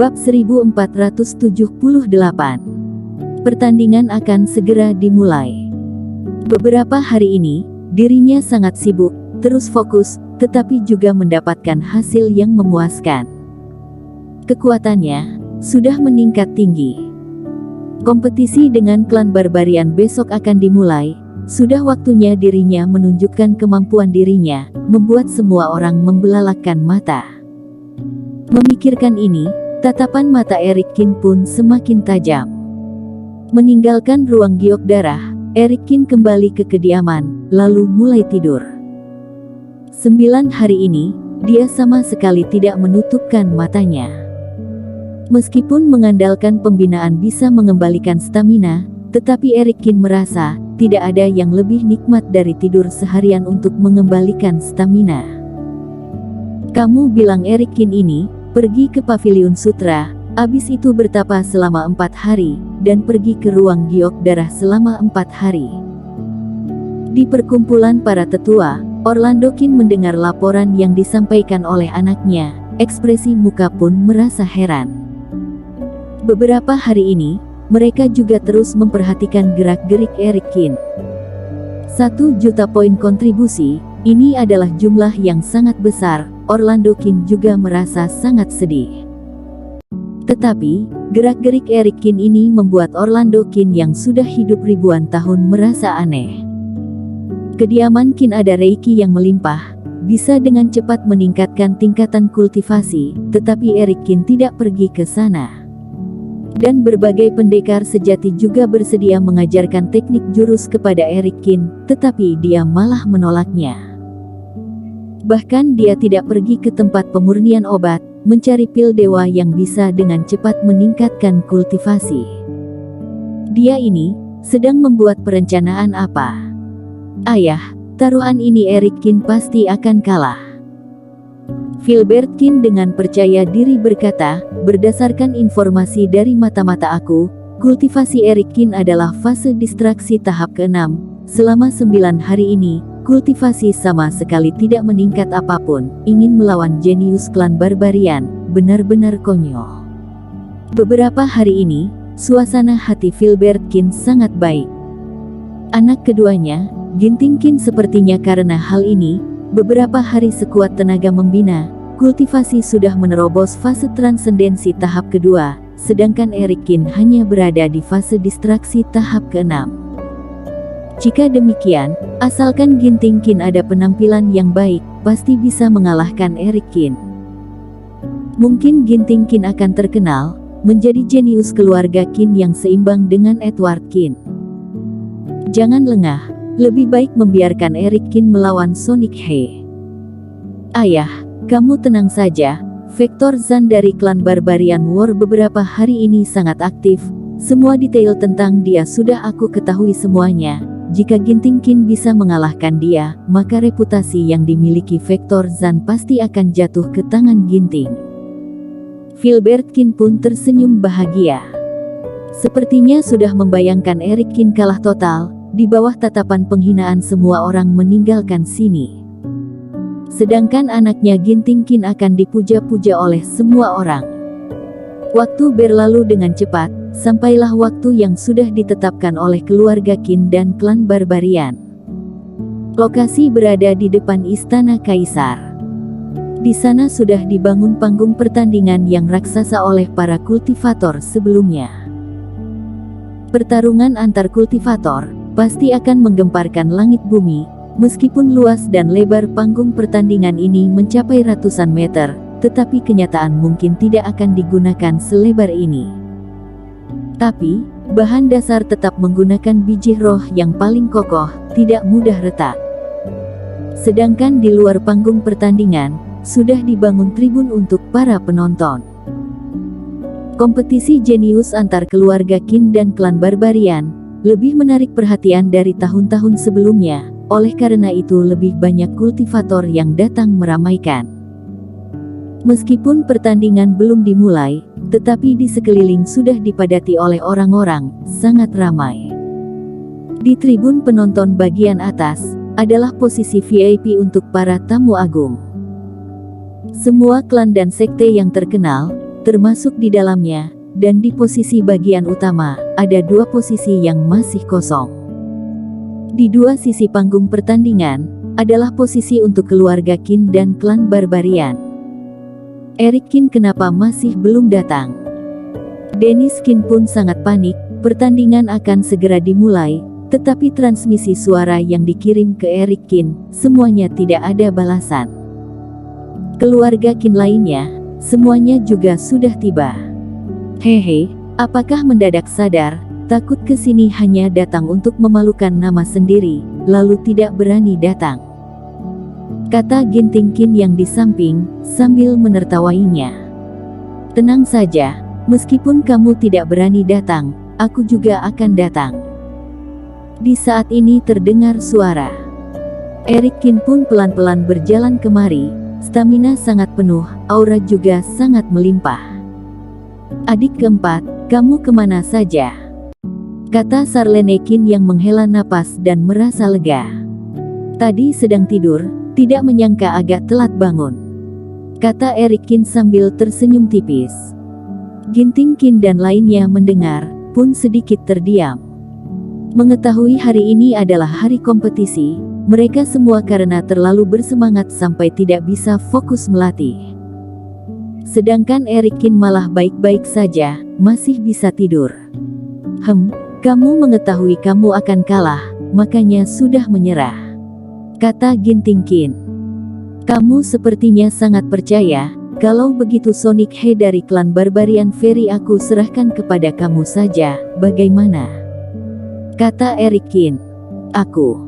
Bab 1478. Pertandingan akan segera dimulai. Beberapa hari ini, dirinya sangat sibuk, terus fokus, tetapi juga mendapatkan hasil yang memuaskan. Kekuatannya sudah meningkat tinggi. Kompetisi dengan klan Barbarian besok akan dimulai. Sudah waktunya dirinya menunjukkan kemampuan dirinya, membuat semua orang membelalakkan mata. Memikirkan ini, tatapan mata Erik Kin pun semakin tajam. Meninggalkan ruang giok darah, Erik Kin kembali ke kediaman, lalu mulai tidur. 9 hari ini, dia sama sekali tidak menutupkan matanya. Meskipun mengandalkan pembinaan bisa mengembalikan stamina, tetapi Erik Kin merasa tidak ada yang lebih nikmat dari tidur seharian untuk mengembalikan stamina. Kamu bilang Erik Kin ini pergi ke Paviliun Sutra, habis itu bertapa selama 4 hari, dan pergi ke ruang giok darah selama 4 hari. Di perkumpulan para tetua, Orlando Kin mendengar laporan yang disampaikan oleh anaknya. Ekspresi muka pun merasa heran. Beberapa hari ini, mereka juga terus memperhatikan gerak-gerik Erik Kin. 1 juta poin kontribusi, ini adalah jumlah yang sangat besar. Orlando Kin juga merasa sangat sedih. Tetapi, gerak-gerik Erik Kin ini membuat Orlando Kin yang sudah hidup ribuan tahun merasa aneh. Kediaman Kin ada reiki yang melimpah, bisa dengan cepat meningkatkan tingkatan kultivasi, tetapi Erik Kin tidak pergi ke sana. Dan berbagai pendekar sejati juga bersedia mengajarkan teknik jurus kepada Erik Kin, tetapi dia malah menolaknya. Bahkan dia tidak pergi ke tempat pemurnian obat, mencari pil dewa yang bisa dengan cepat meningkatkan kultivasi. Dia ini sedang membuat perencanaan apa? Ayah, taruhan ini Erik Kin pasti akan kalah. Filbert Kin dengan percaya diri berkata, berdasarkan informasi dari mata-mata aku, kultivasi Erik Kin adalah fase distraksi tahap ke-6. Selama 9 hari ini, kultivasi sama sekali tidak meningkat apapun. Ingin melawan jenius klan Barbarian, benar-benar konyol. Beberapa hari ini, suasana hati Filbert Kin sangat baik. Anak keduanya, Ginting Kin sepertinya karena hal ini, beberapa hari sekuat tenaga membina, kultivasi sudah menerobos fase transendensi tahap kedua, sedangkan Erik Kin hanya berada di fase distraksi tahap ke-6. Jika demikian, asalkan Ginting Kin ada penampilan yang baik, pasti bisa mengalahkan Erik Kin. Mungkin Ginting Kin akan terkenal, menjadi jenius keluarga Kin yang seimbang dengan Edward Kin. Jangan lengah, lebih baik membiarkan Erik Kin melawan Sonic He. Ayah, kamu tenang saja, Vector Zan dari klan Barbarian War beberapa hari ini sangat aktif, semua detail tentang dia sudah aku ketahui semuanya. Jika Ginting Kin bisa mengalahkan dia, maka reputasi yang dimiliki Vector Zan pasti akan jatuh ke tangan Ginting. Filbert Kin pun tersenyum bahagia. Sepertinya sudah membayangkan Erik Kin kalah total, di bawah tatapan penghinaan semua orang meninggalkan sini. Sedangkan anaknya Ginting Kin akan dipuja-puja oleh semua orang. Waktu berlalu dengan cepat, sampailah waktu yang sudah ditetapkan oleh keluarga Kin dan klan Barbarian. Lokasi berada di depan Istana Kaisar. Di sana sudah dibangun panggung pertandingan yang raksasa oleh para kultivator sebelumnya. Pertarungan antar kultivator pasti akan menggemparkan langit bumi, meskipun luas dan lebar panggung pertandingan ini mencapai ratusan meter, tetapi kenyataan mungkin tidak akan digunakan selebar ini. Tapi, bahan dasar tetap menggunakan biji roh yang paling kokoh, tidak mudah retak. Sedangkan di luar panggung pertandingan, sudah dibangun tribun untuk para penonton. Kompetisi jenius antar keluarga Kin dan klan Barbarian, lebih menarik perhatian dari tahun-tahun sebelumnya, oleh karena itu lebih banyak kultivator yang datang meramaikan. Meskipun pertandingan belum dimulai, tetapi di sekeliling sudah dipadati oleh orang-orang, sangat ramai. Di tribun penonton bagian atas, adalah posisi VIP untuk para tamu agung. Semua klan dan sekte yang terkenal, termasuk di dalamnya, dan di posisi bagian utama, ada 2 posisi yang masih kosong. Di 2 sisi panggung pertandingan, adalah posisi untuk keluarga Qin dan klan Barbarian. Eric Qin kenapa masih belum datang? Dennis Qin pun sangat panik, pertandingan akan segera dimulai, tetapi transmisi suara yang dikirim ke Eric Qin, semuanya tidak ada balasan. Keluarga Qin lainnya, semuanya juga sudah tiba. Hehe, apakah mendadak sadar, takut kesini hanya datang untuk memalukan nama sendiri, lalu tidak berani datang? Kata Ginting Qin yang di samping, sambil menertawainya. Tenang saja, meskipun kamu tidak berani datang, aku juga akan datang. Di saat ini terdengar suara. Eric Qin pun pelan-pelan berjalan kemari, stamina sangat penuh, aura juga sangat melimpah. Adik keempat, kamu kemana saja? Kata Charlene Qin yang menghela napas dan merasa lega. Tadi sedang tidur, tidak menyangka agak telat bangun. Kata Eric Qin sambil tersenyum tipis. Ginting Qin dan lainnya mendengar, pun sedikit terdiam. Mengetahui hari ini adalah hari kompetisi, mereka semua karena terlalu bersemangat sampai tidak bisa fokus melatih. Sedangkan Eric Qin malah baik-baik saja, masih bisa tidur. Kamu mengetahui kamu akan kalah, makanya sudah menyerah. Kata Ginting Qin. Kamu sepertinya sangat percaya, kalau begitu Sonic He dari klan Barbarian Fairy aku serahkan kepada kamu saja, bagaimana? Kata Eric Qin. Aku.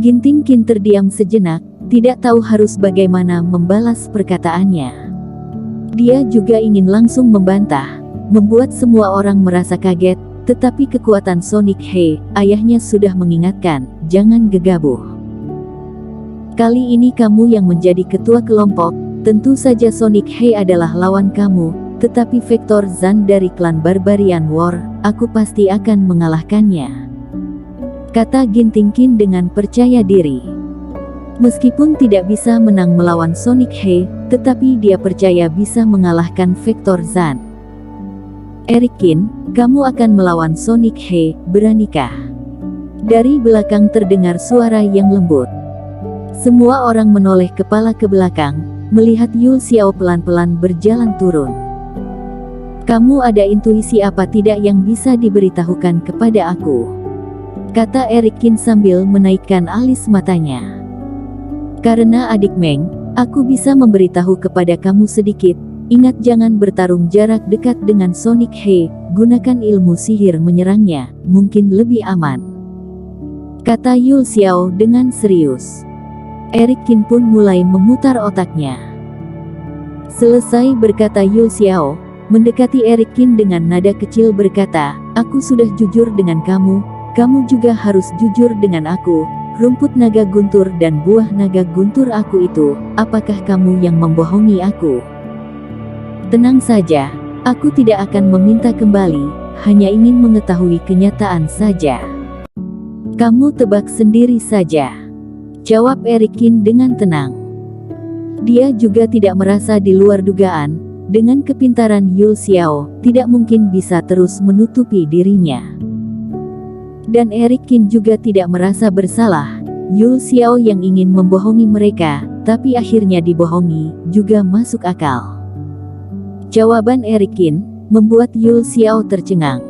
Ginting Qin terdiam sejenak, tidak tahu harus bagaimana membalas perkataannya. Dia juga ingin langsung membantah, membuat semua orang merasa kaget, tetapi kekuatan Sonic He, ayahnya sudah mengingatkan, jangan gegabah. Kali ini kamu yang menjadi ketua kelompok, tentu saja Sonic He adalah lawan kamu, tetapi Vector Zan dari klan Barbarian War, aku pasti akan mengalahkannya. Kata Ginting Qin dengan percaya diri. Meskipun tidak bisa menang melawan Sonic He, tetapi dia percaya bisa mengalahkan Vector Zan. Eric Qin, kamu akan melawan Sonic He, beranikah? Dari belakang terdengar suara yang lembut. Semua orang menoleh kepala ke belakang, melihat Yul Xiao pelan-pelan berjalan turun. Kamu ada intuisi apa tidak yang bisa diberitahukan kepada aku? Kata Eric Qin sambil menaikkan alis matanya. Karena adik Meng, aku bisa memberitahu kepada kamu sedikit, ingat jangan bertarung jarak dekat dengan Sonic He, gunakan ilmu sihir menyerangnya, mungkin lebih aman. Kata Yul Xiao dengan serius. Eric Qin pun mulai memutar otaknya. Selesai berkata Yul Xiao, mendekati Eric Qin dengan nada kecil berkata, aku sudah jujur dengan kamu juga harus jujur dengan aku. Rumput naga guntur dan buah naga guntur aku itu, apakah kamu yang membohongi aku? Tenang saja, aku tidak akan meminta kembali, hanya ingin mengetahui kenyataan saja. Kamu tebak sendiri saja. Jawab Eric Qin dengan tenang. Dia juga tidak merasa di luar dugaan, dengan kepintaran Yul Xiao, tidak mungkin bisa terus menutupi dirinya. Dan Eric Qin juga tidak merasa bersalah, Yul Xiao yang ingin membohongi mereka, tapi akhirnya dibohongi, juga masuk akal. Jawaban Eric Qin membuat Yul Xiao tercengang.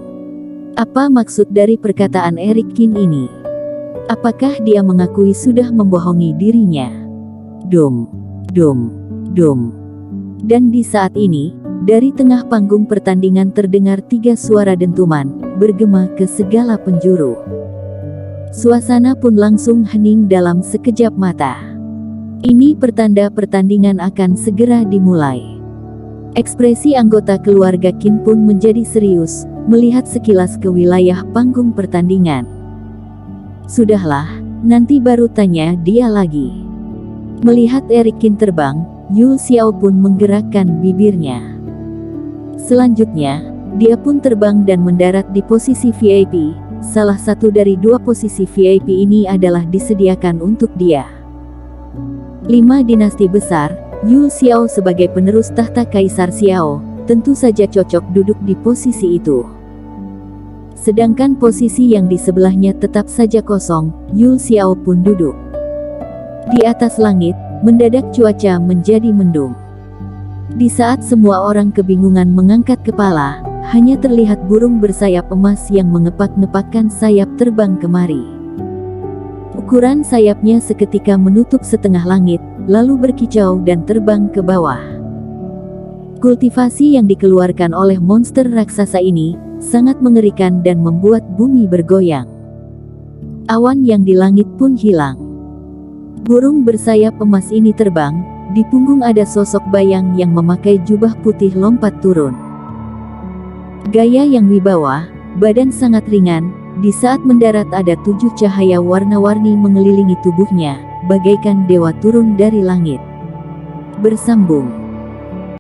Apa maksud dari perkataan Eric Qin ini? Apakah dia mengakui sudah membohongi dirinya? Dum, dum, dum. Dan di saat ini, dari tengah panggung pertandingan terdengar 3 suara dentuman, bergema ke segala penjuru. Suasana pun langsung hening dalam sekejap mata. Ini pertanda pertandingan akan segera dimulai. Ekspresi anggota keluarga Qin pun menjadi serius, melihat sekilas ke wilayah panggung pertandingan. Sudahlah, nanti baru tanya dia lagi. Melihat Eric Qin terbang, Yul Xiao pun menggerakkan bibirnya. Selanjutnya, dia pun terbang dan mendarat di posisi VIP. Salah satu dari 2 posisi VIP ini adalah disediakan untuk dia. 5 dinasti besar, Yul Xiao sebagai penerus tahta Kaisar Xiao, tentu saja cocok duduk di posisi itu. Sedangkan posisi yang di sebelahnya tetap saja kosong, Yul Xiao pun duduk. Di atas langit, mendadak cuaca menjadi mendung. Di saat semua orang kebingungan mengangkat kepala, hanya terlihat burung bersayap emas yang mengepak-ngepakkan sayap terbang kemari. Ukuran sayapnya seketika menutup setengah langit, lalu berkicau dan terbang ke bawah. Kultivasi yang dikeluarkan oleh monster raksasa ini sangat mengerikan dan membuat bumi bergoyang. Awan yang di langit pun hilang. Burung bersayap emas ini terbang, di punggung ada sosok bayang yang memakai jubah putih lompat turun. Gaya yang wibawa, badan sangat ringan, di saat mendarat ada 7 cahaya warna-warni mengelilingi tubuhnya, bagaikan dewa turun dari langit. Bersambung.